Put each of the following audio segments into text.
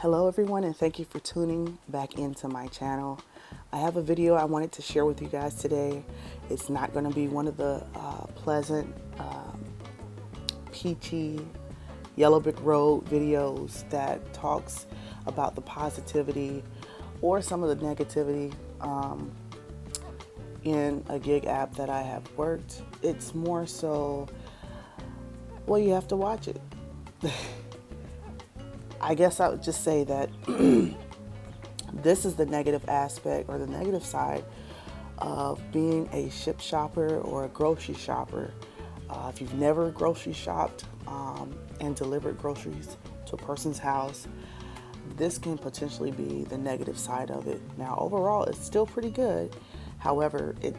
Hello everyone, and thank you for tuning back into my channel. I have a video I wanted to share with you guys today. It's not going to be one of the pleasant, peachy, yellow brick road videos that talks about the positivity or some of the negativity in a gig app that I have worked. It's more so, well, you have to watch it. I guess I would just say that this is the negative aspect or the negative side of being a Shipt shopper or a grocery shopper. If you've never grocery shopped and delivered groceries to a person's house, this can potentially be the negative side of it. Now, overall, it's still pretty good. However, it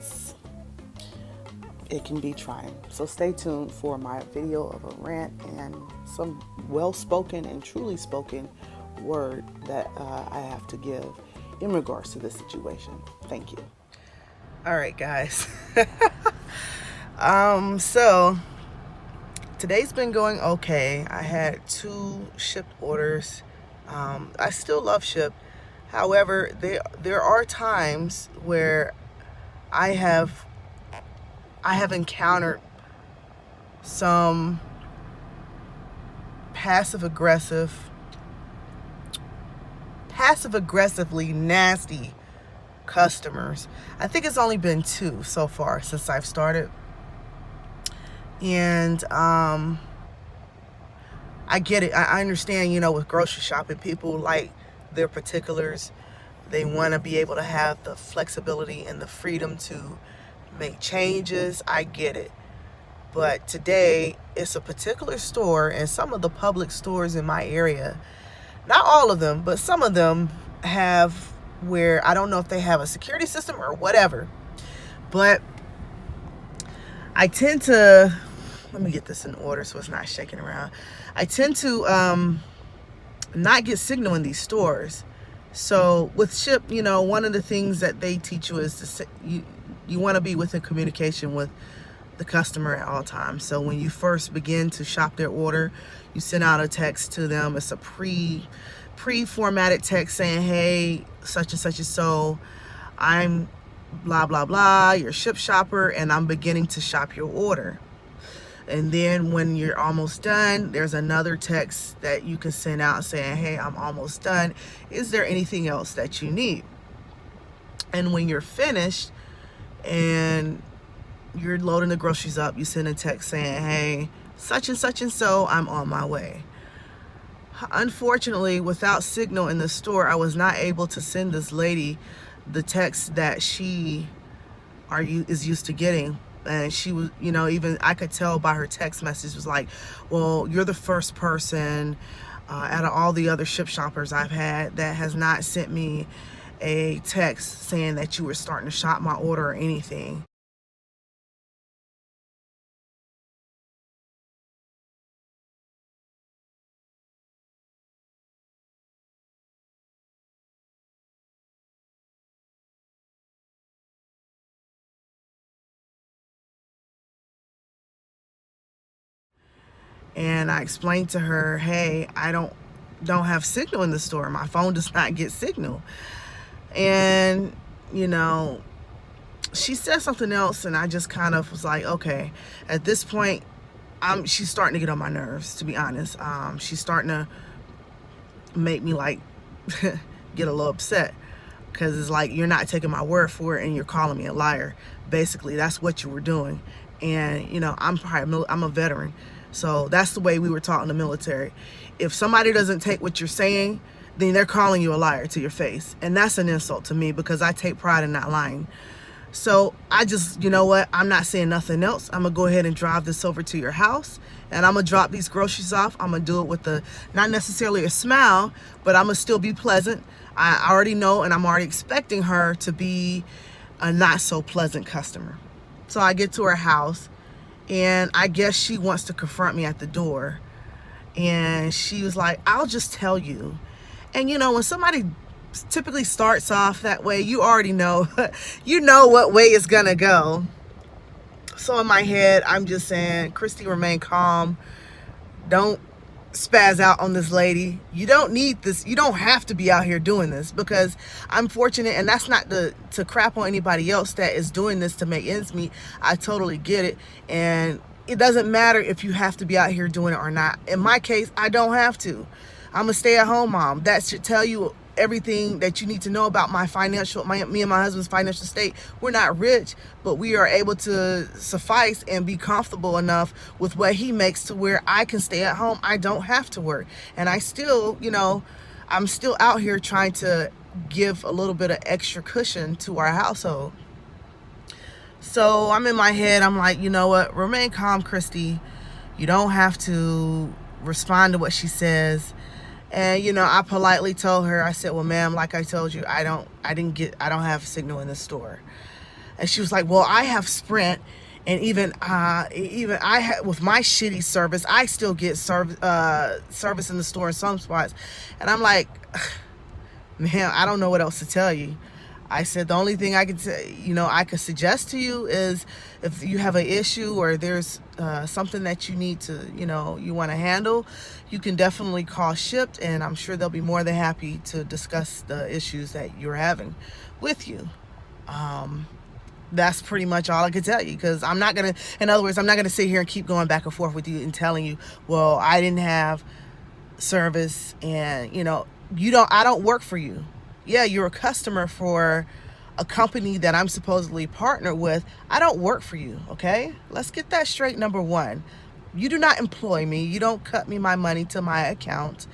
can be trying. So stay tuned for my video of a rant and some well-spoken and truly spoken word that I have to give in regards to this situation. Thank you. All right, guys. So today's been going okay. I had 2 shipped orders. I still love Shipt. However, there are times where I have encountered some passive-aggressively nasty customers. I think it's only been 2 so far since I've started. And I get it. I understand, with grocery shopping, people like their particulars. They want to be able to have the flexibility and the freedom to make changes. I get it. But today, it's a particular store, and some of the public stores in my area, not all of them, but some of them have where I don't know if they have a security system or whatever. But I tend to, let me get this in order so it's not shaking around. I tend to not get signal in these stores. So with Shipt, one of the things that they teach you is to say, you want to be within communication with the customer at all times. So when you first begin to shop their order, you send out a text to them. It's a pre-formatted text saying, hey, such and such and so, I'm blah, blah, blah, your Shipt shopper, and I'm beginning to shop your order. And then when you're almost done, there's another text that you can send out saying, hey, I'm almost done. Is there anything else that you need? And when you're finished and you're loading the groceries up, you send a text saying, hey, such and so, I'm on my way. Unfortunately, without signal in the store, I was not able to send this lady the text that she is used to getting. And she was, even I could tell by her text message was like, well, you're the first person out of all the other Shipt shoppers I've had that has not sent me a text saying that you were starting to shop my order or anything. And I explained to her, hey, I don't have signal in the store. My phone does not get signal. And, she said something else, and I just kind of was like, okay. At this point, she's starting to get on my nerves, to be honest. She's starting to make me get a little upset, because it's like, you're not taking my word for it and you're calling me a liar. Basically, that's what you were doing. And, I'm a veteran. So that's the way we were taught in the military. If somebody doesn't take what you're saying, then they're calling you a liar to your face. And that's an insult to me, because I take pride in not lying. So I just, I'm not saying nothing else. I'm going to go ahead and drive this over to your house, and I'm going to drop these groceries off. I'm going to do it with not necessarily a smile, but I'm going to still be pleasant. I already know, and I'm already expecting her to be a not so pleasant customer. So I get to her house, and I guess she wants to confront me at the door. And she was like, I'll just tell you. And when somebody typically starts off that way, you already know, what way it's gonna go. So in my head, I'm just saying, Christy, remain calm. Don't spaz out on this lady. You don't need this. You don't have to be out here doing this, because I'm fortunate, and that's not to crap on anybody else that is doing this to make ends meet. I totally get it, and it doesn't matter if you have to be out here doing it or not. In my case, I don't have to. I'm a stay-at-home mom. That should tell you everything that you need to know about me and my husband's financial state. We're not rich, but we are able to suffice and be comfortable enough with what he makes to where I can stay at home. I don't have to work. And I still, I'm still out here trying to give a little bit of extra cushion to our household. So I'm in my head, I'm like, you know what? Remain calm, Christy. You don't have to respond to what she says. And, I politely told her, I said, well, ma'am, like I told you, I don't have signal in the store. And she was like, well, I have Sprint, and even I have, with my shitty service, I still get service in the store in some spots. And I'm like, man, I don't know what else to tell you. I said, the only thing I could say, I could suggest to you is, if you have an issue or there's something that you need to, you want to handle, you can definitely call SHIPT, and I'm sure they'll be more than happy to discuss the issues that you're having with you. That's pretty much all I could tell you, because I'm not going to sit here and keep going back and forth with you and telling you, well, I didn't have service, and, I don't work for you. Yeah, you're a customer for a company that I'm supposedly partnered with. I don't work for you, okay? Let's get that straight, number one. You do not employ me. You don't cut me my money to my account.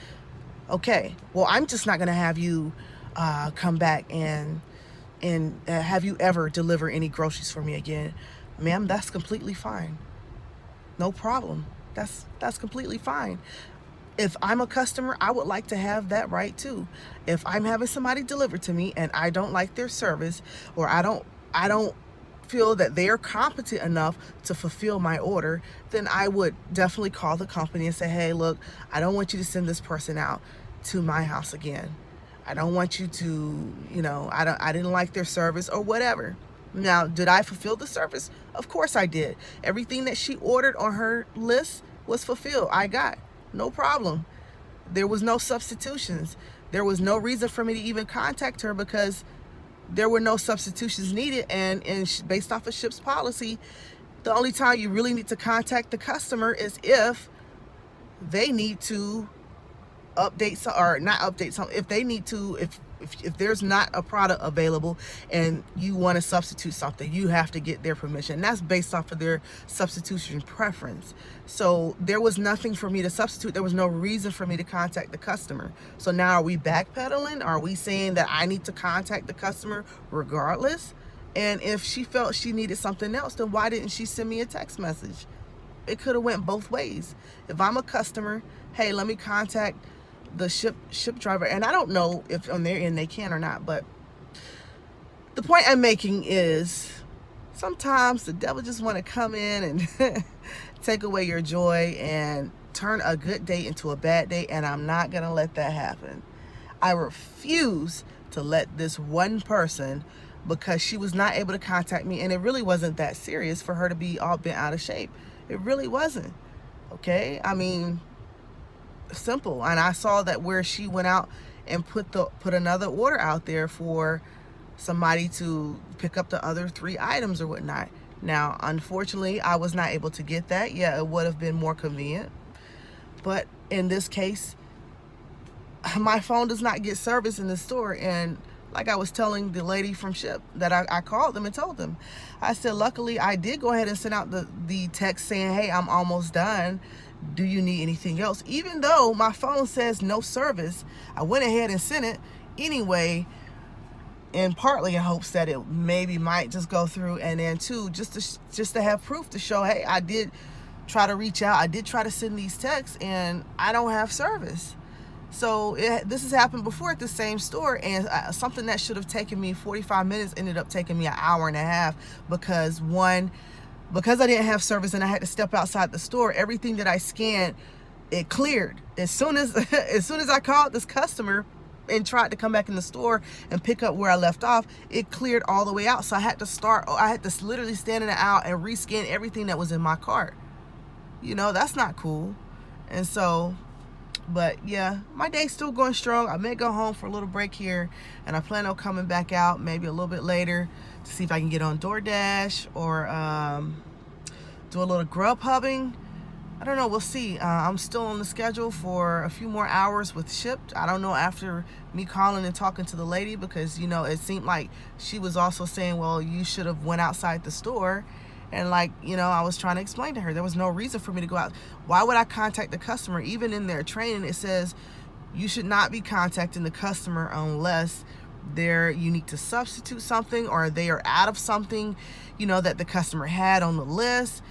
Okay, well, I'm just not going to have you come back and have you ever deliver any groceries for me again. Ma'am, that's completely fine. No problem. That's completely fine. If I'm a customer, I would like to have that right too. If I'm having somebody deliver to me and I don't like their service, or I don't feel that they're competent enough to fulfill my order, then I would definitely call the company and say, hey, look, I don't want you to send this person out to my house again. I don't want you to, I didn't like their service or whatever. Now, did I fulfill the service? Of course I did. Everything that she ordered on her list was fulfilled. I got. No problem. There was no substitutions. There was no reason for me to even contact her, because there were no substitutions needed. And based off of SHIPT's policy, the only time you really need to contact the customer is if they need to update some, or not update some, if they need to, if there's not a product available and you want to substitute something, you have to get their permission. And that's based off of their substitution preference. So there was nothing for me to substitute. There was no reason for me to contact the customer. So now, are we backpedaling? Are we saying that I need to contact the customer regardless? And if she felt she needed something else, then why didn't she send me a text message? It could have went both ways. If I'm a customer, hey, let me contact the ship driver, and I don't know if on their end they can or not, but the point I'm making is, sometimes the devil just want to come in and take away your joy and turn a good day into a bad day, and I'm not gonna let that happen. I refuse to let this one person, because she was not able to contact me, and it really wasn't that serious for her to be all bent out of shape. It really wasn't. Okay, I mean, simple. And I saw that where she went out and put another order out there for somebody to pick up the other 3 items or whatnot. Now, unfortunately, I was not able to get that. Yeah, it would have been more convenient, but in this case, my phone does not get service in the store. And like I was telling the lady from SHIPT, that I called them and told them, I said, luckily I did go ahead and send out the text saying, hey, I'm almost done. Do you need anything else? Even though my phone says no service, I went ahead and sent it anyway, and partly in hopes that it maybe might just go through, and then too, just to have proof to show, hey, I did try to reach out, I did try to send these texts, and I don't have service. So this has happened before at the same store, and something that should have taken me 45 minutes ended up taking me an hour and a half, because I didn't have service and I had to step outside the store. Everything that I scanned, it cleared. As soon as I called this customer and tried to come back in the store and pick up where I left off, it cleared all the way out. So I had to literally stand in the aisle and rescan everything that was in my cart. That's not cool. And so But yeah, my day's still going strong. I may go home for a little break here, and I plan on coming back out maybe a little bit later to see if I can get on DoorDash or do a little grub hubbing. I don't know. We'll see. I'm still on the schedule for a few more hours with Shipped. I don't know after me calling and talking to the lady, because, you know, it seemed like she was also saying, well, you should have went outside the store. And like, you know, I was trying to explain to her, there was no reason for me to go out. Why would I contact the customer? Even in their training, it says you should not be contacting the customer unless you need to substitute something, or they are out of something, you know, that the customer had on the list.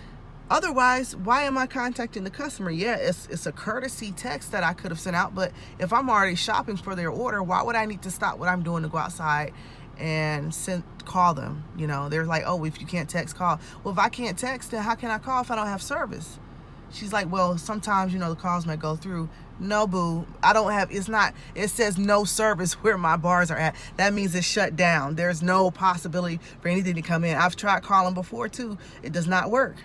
Otherwise, why am I contacting the customer? Yeah, it's a courtesy text that I could have sent out, but if I'm already shopping for their order, why would I need to stop what I'm doing to go outside and call them? You know, they're like, oh, if you can't text, call. Well, if I can't text, then how can I call if I don't have service? She's like, well, sometimes, you know, the calls may go through. No, boo, I don't have, it says no service where my bars are at. That means it's shut down. There's no possibility for anything to come in. I've tried calling before too. It does not work.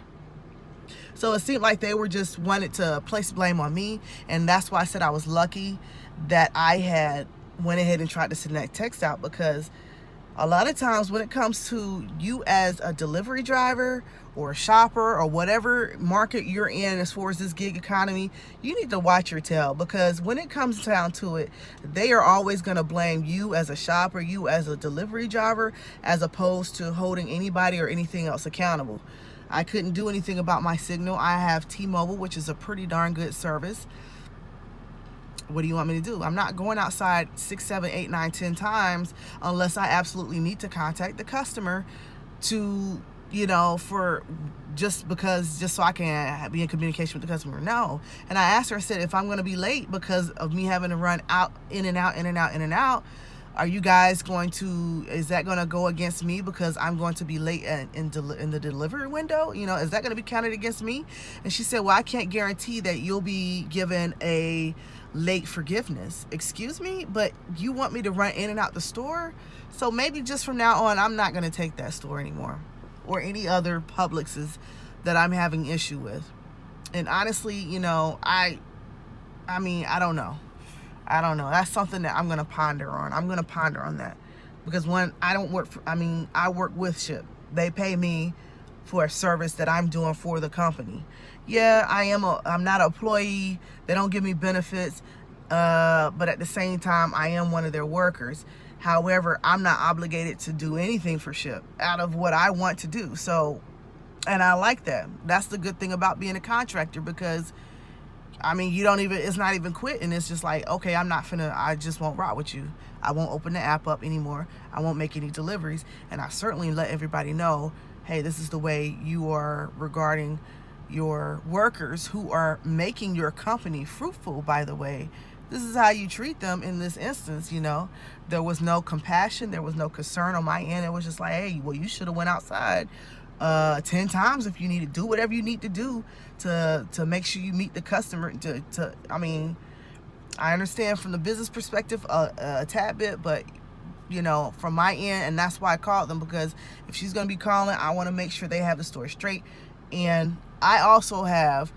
So it seemed like they were just wanted to place blame on me. And that's why I said I was lucky that I had went ahead and tried to send that text out, because a lot of times when it comes to you as a delivery driver or a shopper or whatever market you're in as far as this gig economy, you need to watch your tail, because when it comes down to it, they are always going to blame you as a shopper, you as a delivery driver, as opposed to holding anybody or anything else accountable. I couldn't do anything about my signal. I have T-Mobile, which is a pretty darn good service. What do you want me to do? I'm not going outside 6, 7, 8, 9, 10 times unless I absolutely need to contact the customer to, you know, just so I can be in communication with the customer. No. And I asked her, I said, if I'm going to be late because of me having to run out, in and out, are you guys is that going to go against me because I'm going to be late in the delivery window? You know, is that going to be counted against me? And she said, well, I can't guarantee that you'll be given a late forgiveness. Excuse me, but you want me to run in and out the store? So maybe just from now on, I'm not going to take that store anymore, or any other Publixes that I'm having issue with. And honestly, you know, I mean, I don't know. That's something that I'm going to ponder on. I'm going to ponder on that, because I work with Shipt. They pay me for a service that I'm doing for the company. Yeah, I'm not an employee. They don't give me benefits. But at the same time, I am one of their workers. However, I'm not obligated to do anything for Shipt out of what I want to do. So, and I like that. That's the good thing about being a contractor, because I mean, it's not even quitting. It's just like, okay, I just won't rock with you. I won't open the app up anymore. I won't make any deliveries. And I certainly let everybody know, hey, this is the way you are regarding your workers who are making your company fruitful, by the way. This is how you treat them in this instance, you know. There was no compassion. There was no concern on my end. It was just like, hey, well, you should have went outside 10 times if you need to. Do whatever you need to do to make sure you meet the customer. I mean, I understand from the business perspective a tad bit, but you know, from my end, and that's why I called them, because if she's going to be calling, I want to make sure they have the story straight. And I also have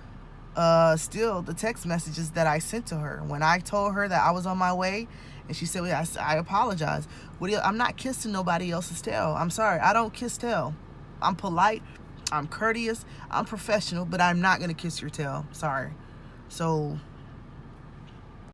still the text messages that I sent to her when I told her that I was on my way, and she said, well, I apologize. I'm not kissing nobody else's tail. I'm sorry, I don't kiss tail. I'm polite, I'm courteous, I'm professional, but I'm not going to kiss your tail. Sorry. So